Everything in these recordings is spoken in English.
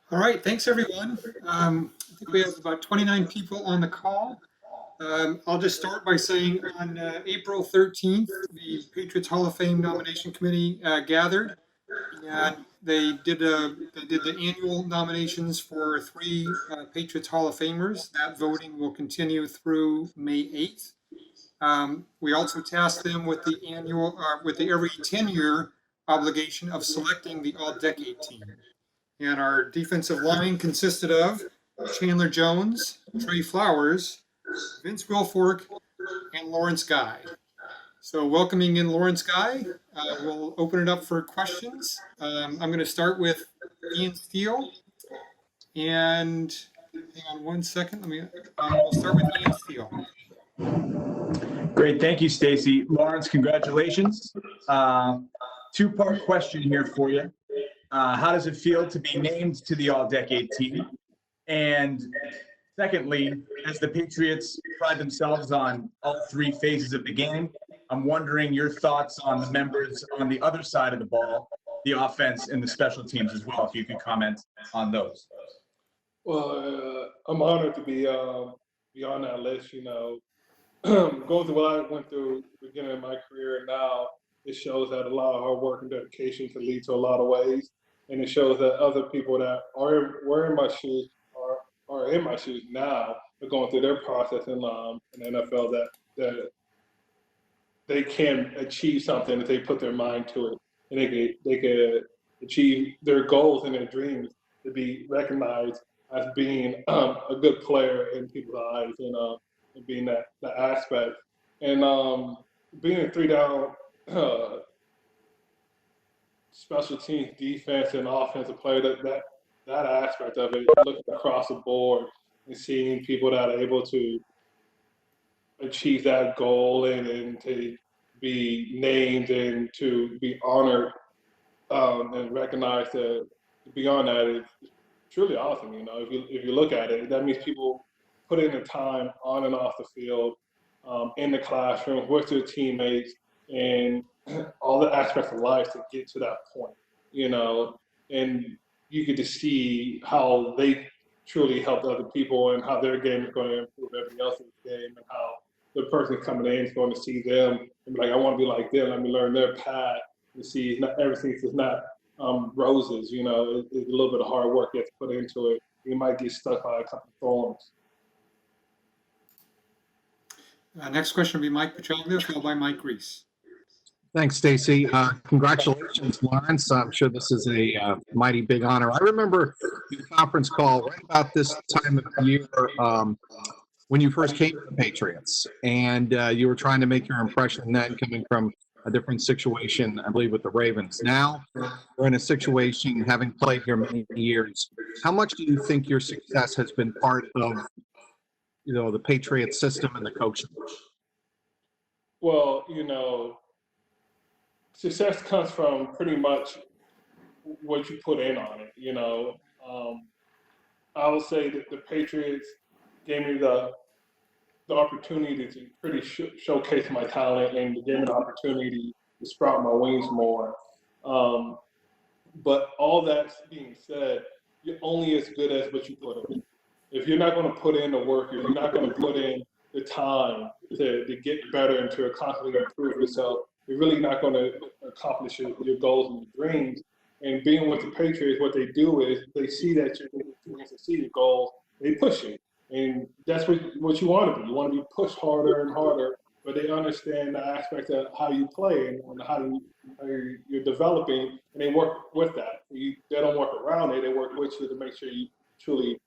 All right, thanks everyone. I think we have about 29 people on the call. I'll just start by saying on April 13th, the Patriots Hall of Fame nomination committee gathered, and they did the annual nominations for three Patriots Hall of Famers. That voting will continue through May 8th. We also tasked them with the every 10-year obligation of selecting the All-Decade Team. And our defensive line consisted of Chandler Jones, Trey Flowers, Vince Wilfork, and Lawrence Guy. So welcoming in Lawrence Guy, we'll open it up for questions. I'm going to start with Ian Steele. And hang on one second. We'll start with Ian Steele. Great, thank you, Stacy. Lawrence, congratulations. Two-part question here for you. How does it feel to be named to the All-Decade team? And secondly, as the Patriots pride themselves on all three phases of the game, I'm wondering your thoughts on the members on the other side of the ball, the offense and the special teams as well, if you could comment on those. Well, I'm honored to be on that list. Going through what I went through at the beginning of my career, and now it shows that a lot of hard work and dedication can lead to a lot of ways, and it shows that other people that were in my shoes are in my shoes now are going through their process in the NFL that they can achieve something if they put their mind to it, and they could achieve their goals and their dreams to be recognized as being a good player in people's eyes and being that aspect. And being a three-down special teams defense and offensive player, that aspect of it, looking across the board and seeing people that are able to achieve that goal and to be named and to be honored and recognized beyond that is truly awesome. If you look at it, that means people put in the time on and off the field, in the classroom, with their teammates, and all the aspects of life to get to that point, and you get to see how they truly helped other people and how their game is going to improve everybody else's game, and how the person coming in is going to see them and be like, I want to be like them. Let me learn their path and see not everything is not roses. It's a little bit of hard work you have to put into it. You might get stuck by a couple of thorns. Next question will be Mike Petraglia, followed by Mike Reese. Thanks, Stacy. Congratulations, Lawrence. I'm sure this is a mighty big honor. I remember the conference call right about this time of the year when you first came to the Patriots, and you were trying to make your impression then, coming from a different situation, I believe, with the Ravens. Now we're in a situation, having played here many years. How much do you think your success has been part of, the Patriots system and the coaching? Well, success comes from pretty much what you put in on it. I would say that the Patriots gave me the opportunity to pretty showcase my talent, and gave me the opportunity to sprout my wings more. But all that being said, you're only as good as what you put in. If you're not going to put in the work, if you're not going to put in the time to get better and to constantly improve yourself, you're really not going to accomplish your goals and your dreams. And being with the Patriots, what they do is they see that you're going to succeed your goals, they push you. And that's what you want to be. You want to be pushed harder and harder, but they understand the aspect of how you play and how you're developing, and they work with that. They don't work around it, they work with you to make sure you truly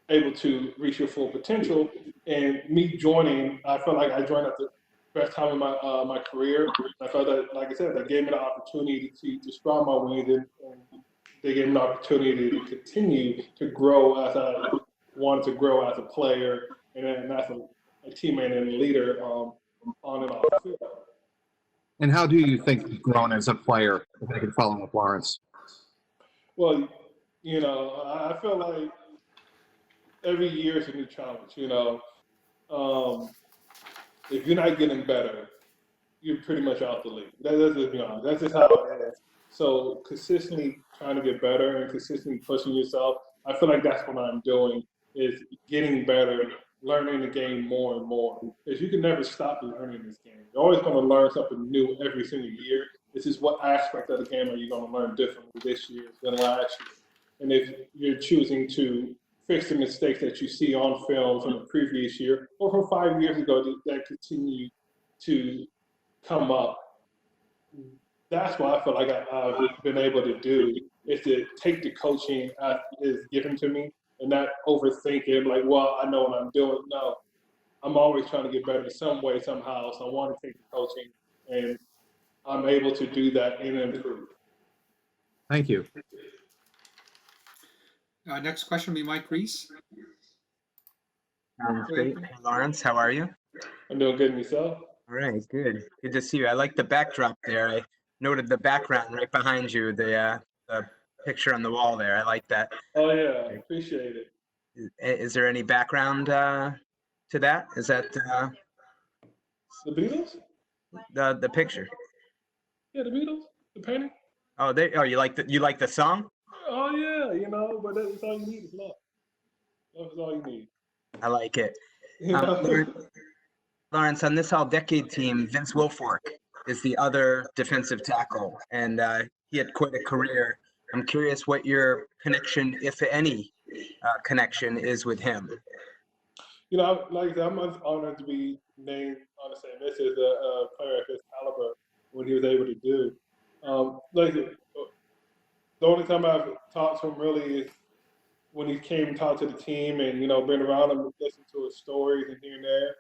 able to reach your full potential. And me joining, I felt like I joined at the best time in my career. I felt that, like I said, that gave me the opportunity to sprout my wings, and they gave me the opportunity to continue to grow as I wanted to grow as a player and then as a teammate and a leader on and off the field. And how do you think you've grown as a player, if I could follow up Lawrence? Well, I feel like every year is a new challenge. If you're not getting better, you're pretty much out the league. That's just be honest. That's just how it is. So consistently trying to get better and consistently pushing yourself. I feel like that's what I'm doing, is getting better, learning the game more and more. Because you can never stop learning this game. You're always going to learn something new every single year. It's just what aspect of the game are you going to learn differently this year than last year. And if you're choosing to fix the mistakes that you see on film from the previous year or from 5 years ago that continue to come up, that's what I feel like I've been able to do, is to take the coaching as is given to me and not overthink it like, well, I know what I'm doing. No, I'm always trying to get better in some way, somehow. So I want to take the coaching, and I'm able to do that and improve. Thank you. Next question will be Mike Reese. Great. Hey, Lawrence, how are you? I'm doing good myself. All right, good. Good to see you. I like the backdrop there. I noted the background right behind you, the picture on the wall there. I like that. Oh, yeah. Appreciate it. Is there any background to that? Is that The Beatles? the picture? Yeah, the Beatles. The painting. Oh, there. Oh, you like the song? Oh, yeah. But that's all you need is love. Love is all you need. I like it. You know? Lawrence, on this all-decade team, Vince Wilfork is the other defensive tackle, and he had quite a career. I'm curious what your connection, if any, connection is with him. Like I said, I'm honored to be named on the same list as a player of his caliber, what he was able to do. The only time I've talked to him really is when he came and talked to the team, and been around him, listened to his stories and here and there.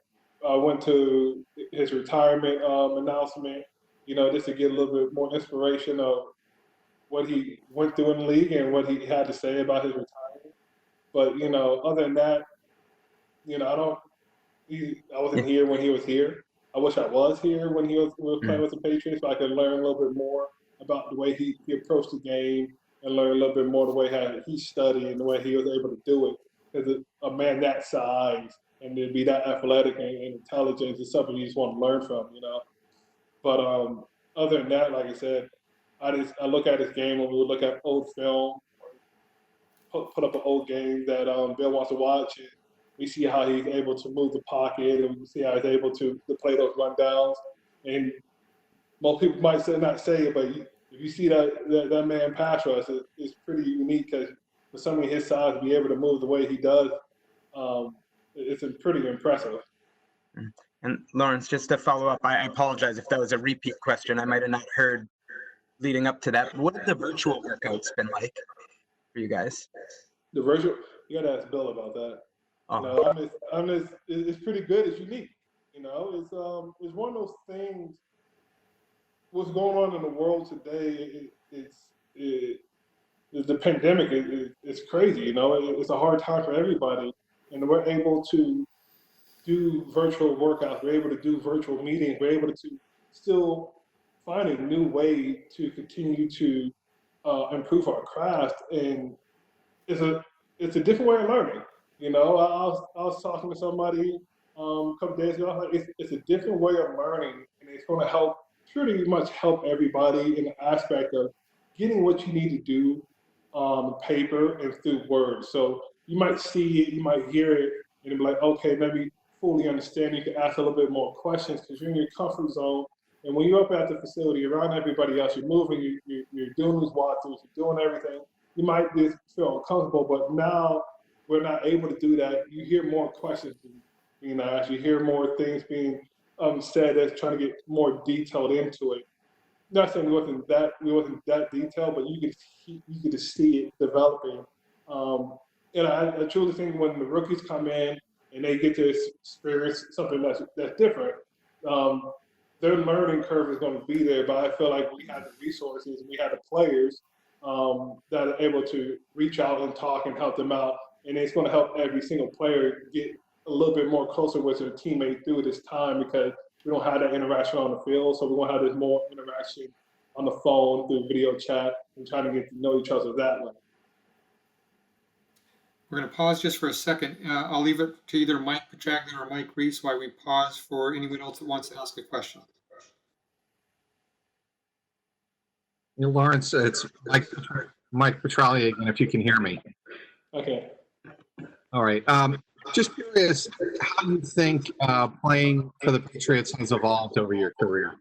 I went to his retirement announcement, just to get a little bit more inspiration of what he went through in the league and what he had to say about his retirement. But other than that, I wasn't here when he was here. I wish I was here when he was playing with the Patriots, so I could learn a little bit more about the way he approached the game and learn a little bit more the way how he studied and the way he was able to do it. Because a man that size and to be that athletic and intelligent is something you just want to learn from, But other than that, like I said, I look at his game when we look at old film, put up an old game that Bill wants to watch, and we see how he's able to move the pocket, and we see how he's able to play those rundowns. And most people might not say it, but if you see that man pass rush, it's pretty unique, because for somebody his size to be able to move the way he does, it's pretty impressive. And Lawrence, just to follow up, I apologize if that was a repeat question. I might have not heard leading up to that. What have the virtual workouts been like for you guys? The virtual, you got to ask Bill about that. Oh. It's pretty good. It's unique. It's one of those things. What's going on in the world today? The pandemic is crazy. It's a hard time for everybody, and we're able to do virtual workouts. We're able to do virtual meetings. We're able to still find a new way to continue to improve our craft, and it's a different way of learning. I was talking to somebody a couple days ago. I was like, it's a different way of learning, and it's going to pretty much help everybody in the aspect of getting what you need to do on paper and through words. So you might see it, you might hear it, and be like, okay, maybe fully understand. You can ask a little bit more questions because you're in your comfort zone. And when you're up at the facility around everybody else, you're moving, you're doing these walkthroughs, you're doing everything. You might just feel uncomfortable, but now we're not able to do that. You hear more questions being asked. You hear more things being said that's trying to get more detailed into it. Not saying we wasn't that detailed, but you could just see it developing. And I truly think when the rookies come in and they get to experience something that's different, their learning curve is going to be there. But I feel like we have the resources and we have the players that are able to reach out and talk and help them out. And it's going to help every single player get a little bit more closer with their teammate through this time, because we don't have that interaction on the field. So we're going to have this more interaction on the phone, through video chat, and trying to get to know each other that way. We're going to pause just for a second. I'll leave it to either Mike Petraglia or Mike Reese while we pause for anyone else that wants to ask a question. Lawrence, it's Mike Petralia again, if you can hear me. Okay. All right. Just curious how you think playing for the Patriots has evolved over your career.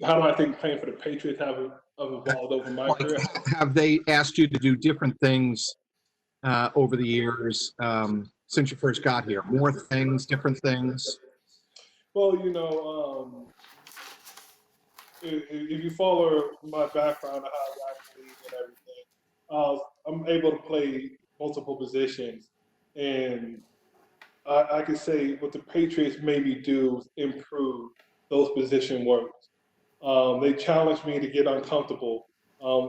How do I think playing for the Patriots have evolved over my Like, career? have they asked you to do different things over the years since you first got here? More things, different things? Well, if you follow my background, how I got in the league and everything, I'm able to play multiple positions, and I can say what the Patriots made me do is improve those position works. They challenged me to get uncomfortable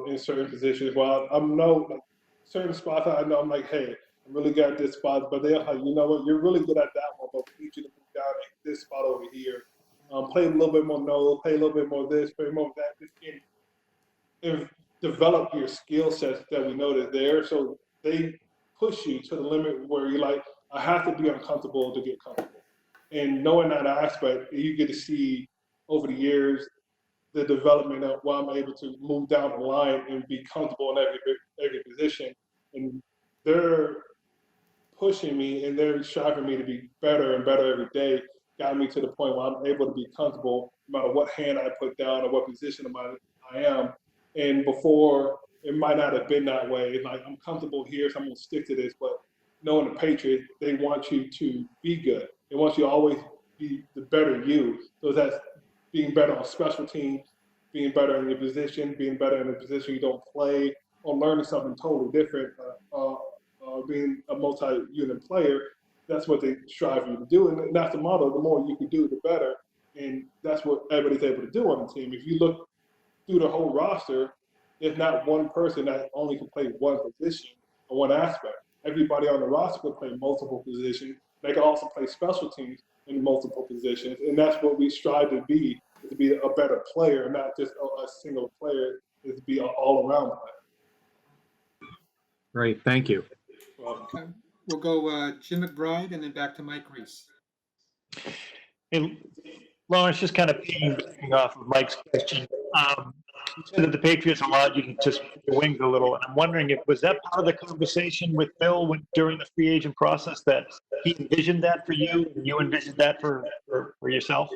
in certain positions. While like certain spots, I know I'm like, hey, I'm really good at this spot, but they're like, you know what, you're really good at that one, but we need you to move down to this spot over here. Play a little bit more nose, play a little bit more this, play more of that. Just and develop your skill sets that we know that's there. So they push you to the limit where you're like, I have to be uncomfortable to get comfortable. And knowing that aspect, you get to see over the years the development of why I'm able to move down the line and be comfortable in every position. And they're pushing me and they're striving me to be better and better every day, got me to the point where I'm able to be comfortable no matter what hand I put down or what position I am. And before, it might not have been that way. Like, I'm comfortable here, so I'm going to stick to this. But knowing the Patriots, they want you to be good. They want you to always be the better you. So that's being better on special teams, being better in your position, being better in the position you don't play, or learning something totally different, being a multi-unit player. That's what they strive you to do. And that's the motto. The more you can do, the better. And that's what everybody's able to do on the team. If you look through the whole roster, there's not one person that only can play one position or one aspect. Everybody on the roster can play multiple positions. They can also play special teams in multiple positions. And that's what we strive to be a better player, not just a single player, is to be an all-around player. Great. Thank you. Okay. We'll go Jim McBride and then back to Mike Reese. Hey, Lawrence, just kind of piggybacking off of Mike's question. You said that the Patriots allowed you to just spread your wings a little, and I'm wondering if was that part of the conversation with Bill during the free agent process, that he envisioned that for you and you envisioned that for yourself?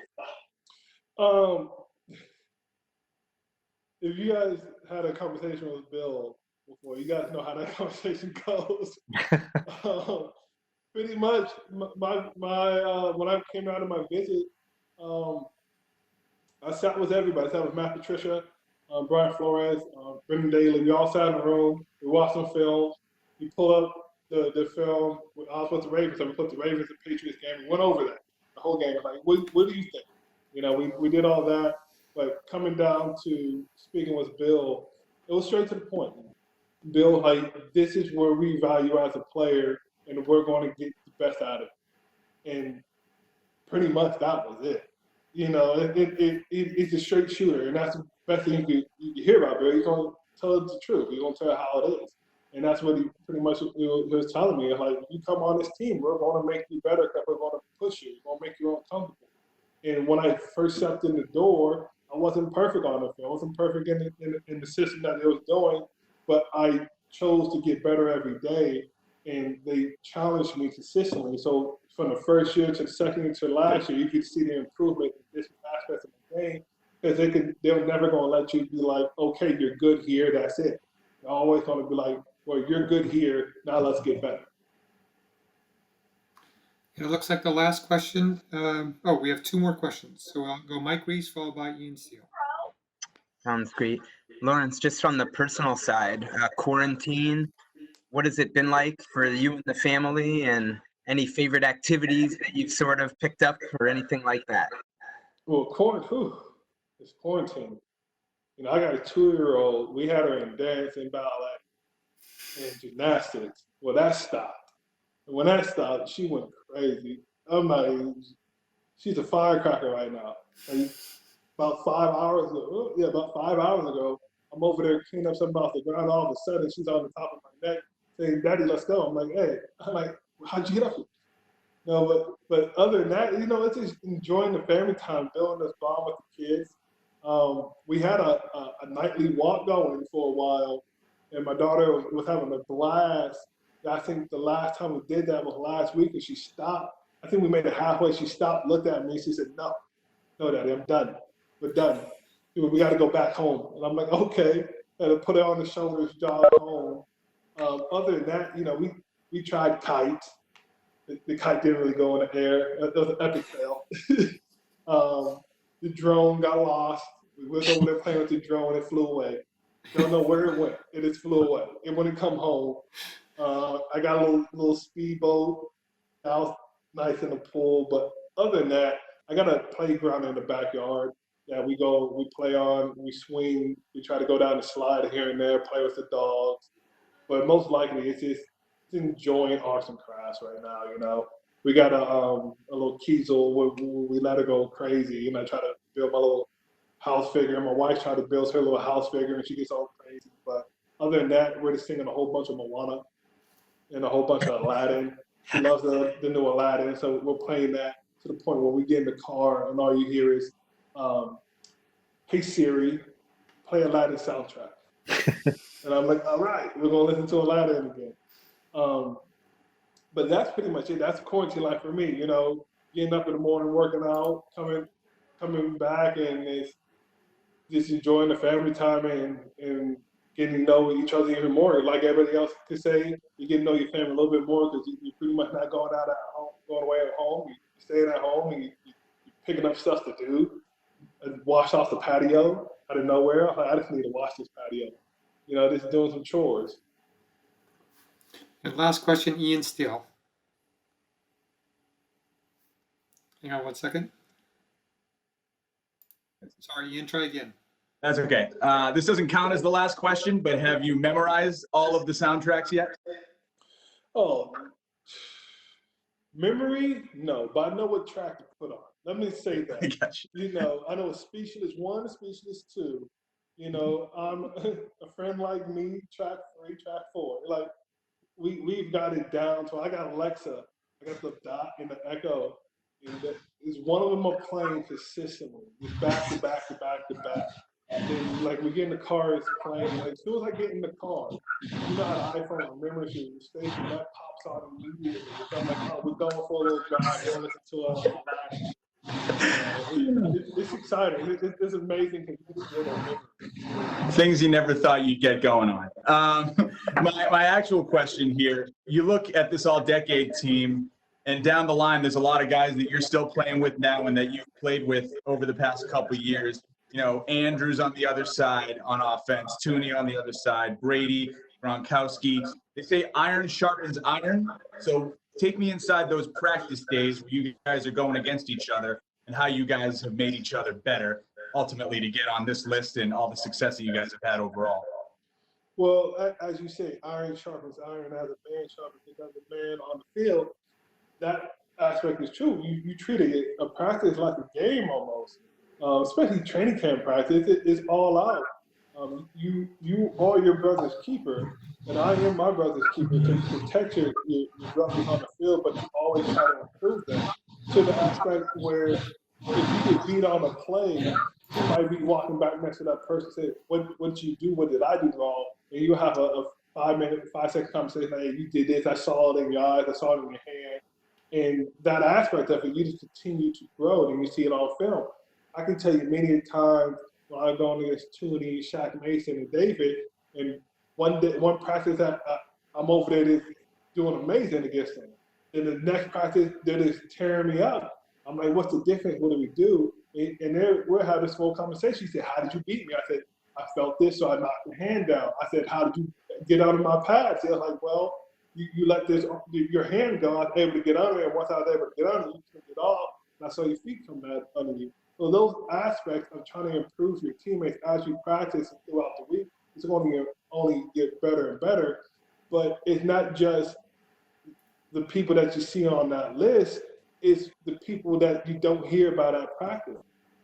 If you guys had a conversation with Bill before, you guys know how that conversation goes. Pretty much, my when I came out of my visit, I sat with everybody. I sat with Matt Patricia, Brian Flores, Brendan Daly. We all sat in a room. We watched some film. We pulled up the film. I was with the Ravens, so we put the Ravens and Patriots game. We went over that the whole game. Like, what do you think? We did all that. But coming down to speaking with Bill, it was straight to the point. Bill, like, this is where we value as a player, and we're going to get the best out of it. And pretty much that was it. It's a straight shooter, and that's the best thing you can hear about Bill. He's going to tell us the truth. He's going to tell how it is. And that's what he pretty much was telling me. Like, you come on this team, we're going to make you better because we're going to push you. We're going to make you uncomfortable. And when I first stepped in the door, I wasn't perfect on the field. I wasn't perfect in the system that they was doing, but I chose to get better every day, and they challenged me consistently. So from the first year to the second year to last year, you could see the improvement in different aspects of the game, because they're never going to let you be like, okay, you're good here, that's it. They're always going to be like, well, you're good here, now let's get better. And it looks like the last question. We have two more questions. So I'll go Mike Reese, followed by Ian Steele. Sounds great. Lawrence, just from the personal side, quarantine, what has it been like for you and the family, and any favorite activities that you've sort of picked up or anything like that? Well, it's quarantine. I got a 2-year-old. We had her in dance and ballet and gymnastics. Well, that stopped. And when that stopped, she went crazy. I'm like, she's a firecracker right now. And about 5 hours ago, I'm over there cleaning up something off the ground. All of a sudden, she's on the top of my neck saying, "Daddy, let's go." I'm like, "Hey," "How'd you get up here?" No, but other than that, it's just enjoying the family time, building this bond with the kids. We had a nightly walk going for a while, and my daughter was having a blast. I think the last time we did that was last week, and she stopped. I think we made it halfway. She stopped, looked at me, and she said, "No, no, Daddy, I'm done. We're done. We got to go back home." And I'm like, "Okay." And I put her on the shoulders, jog home. Other than that, we tried kites. The kite didn't really go in the air. It was an epic fail. The drone got lost. We was over there playing with the drone. It flew away. Don't know where it went. It just flew away. It wouldn't come home. I got a little speedboat. That was nice in the pool. But other than that, I got a playground in the backyard that we go, we play on, we swing, we try to go down the slide here and there, play with the dogs. But most likely, it's enjoying arts and crafts right now. We got a little Kiesel where we let her go crazy. Try to build my little house figure. My wife tried to build her little house figure, and she gets all crazy. But other than that, we're just singing a whole bunch of Moana and a whole bunch of Aladdin. She loves the new Aladdin, so we're playing that to the point where we get in the car and all you hear is, "Hey Siri, play Aladdin soundtrack." And I'm like, "All right, we're gonna listen to Aladdin again." But that's pretty much it. That's quarantine life for me. Getting up in the morning, working out, coming back, and it's just enjoying the family time and getting to know each other even more. Like everybody else could say, you get to know your family a little bit more because you're pretty much not going out at home, going away at home. You're staying at home and you're picking up stuff to do. And wash off the patio out of nowhere. I'm like, I just need to wash this patio. Just doing some chores. And last question, Ian Steele. Hang on one second. Sorry, Ian, try again. That's okay. This doesn't count as the last question, but have you memorized all of the soundtracks yet? Oh, memory? No, but I know what track to put on. Let me say that. I got you. I know Speechless 1, Speechless 2. I'm a friend like me, track 3, track 4. Like, we've got it down to, I got Alexa, I got the Dot and the Echo, and is one of them are playing consistently, just back to back to back to back. And like we get in the car, it's playing. Like as soon as I get in the car, how the iPhone remembers your station, that pops on immediately. So I'm like, oh, we're going for a little drive, we'll listen to Aladdin. It's exciting. It's amazing because you just get a memory. Things you never thought you'd get going on. My actual question here, you look at this all-decade team, and down the line, there's a lot of guys that you're still playing with now and that you've played with over the past couple of years. Andrews on the other side on offense, Tooney on the other side, Brady, Gronkowski. They say iron sharpens iron. So take me inside those practice days where you guys are going against each other and how you guys have made each other better, ultimately to get on this list and all the success that you guys have had overall. Well, as you say, iron sharpens iron, as a man sharpens another man on the field. That aspect is true. You treat a practice like a game almost, especially training camp practice. It's all out. You are your brother's keeper, and I am my brother's keeper to protect your brothers on the field, but you always try to improve them to the aspect where if you get beat on a play, you might be walking back next to that person and say, what did you do? What did I do wrong? And you have a 5-second conversation. Hey, you did this. I saw it in your eyes. I saw it in your hand. And that aspect of it, you just continue to grow, and you see it on film. I can tell you many times when I'm going against Tooney, Shaq Mason, and David, and one practice that I'm over there just doing amazing against them. Then the next practice, they're just tearing me up. I'm like, what's the difference? What do we do? And we're having this whole conversation. He said, how did you beat me? I said, I felt this, so I knocked the hand down. I said, how did you get out of my pads? He was like, well, you let your hand go. I was able to get under it. And once I was able to get under it, you took it off. And I saw your feet come back under you. So those aspects of trying to improve your teammates as you practice throughout the week, it's going to only get better and better. But it's not just the people that you see on that list, it's the people that you don't hear about at practice.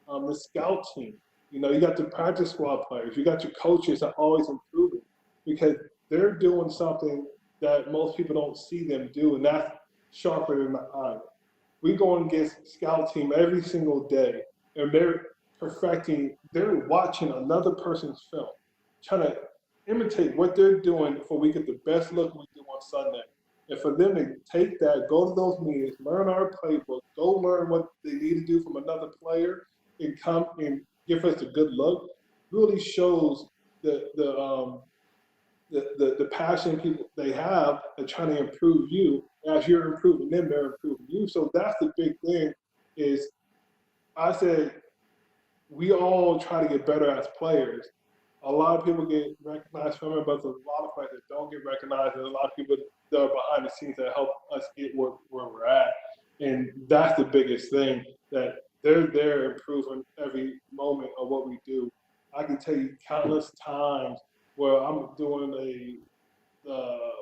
The scout team, you got the practice squad players, you got your coaches that are always improving because they're doing something that most people don't see them do, and that's sharper than the iron. We go against scout team every single day, and they're perfecting, they're watching another person's film, trying to imitate what they're doing before we get the best look we do on Sunday. And for them to take that, go to those meetings, learn our playbook, go learn what they need to do from another player, and come and give us a good look, really shows the passion people they have at trying to improve you. As you're improving them, they're improving you. So that's the big thing. Is I said we all try to get better as players. A lot of people get recognized from it, but there's a lot of players that don't get recognized, and a lot of people that are behind the scenes that help us get where we're at. And that's the biggest thing, that they're there improving every moment of what we do. I can tell you countless times where I'm doing a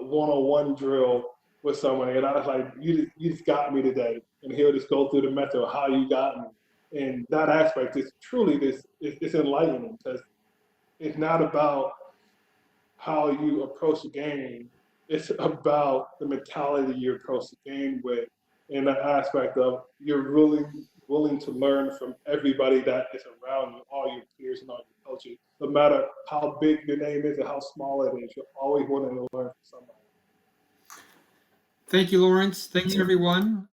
one-on-one drill with someone, and I was like, you just got me today. And he'll just go through the method of how you got me. And that aspect is truly it's enlightening, because it's not about how you approach the game. It's about the mentality you approach the game with, and the aspect of you're really willing to learn from everybody that is around you, all your peers and all your coaches. No matter how big your name is or how small it is, you're always willing to learn from somebody. Thank you, Lawrence. Thanks, everyone.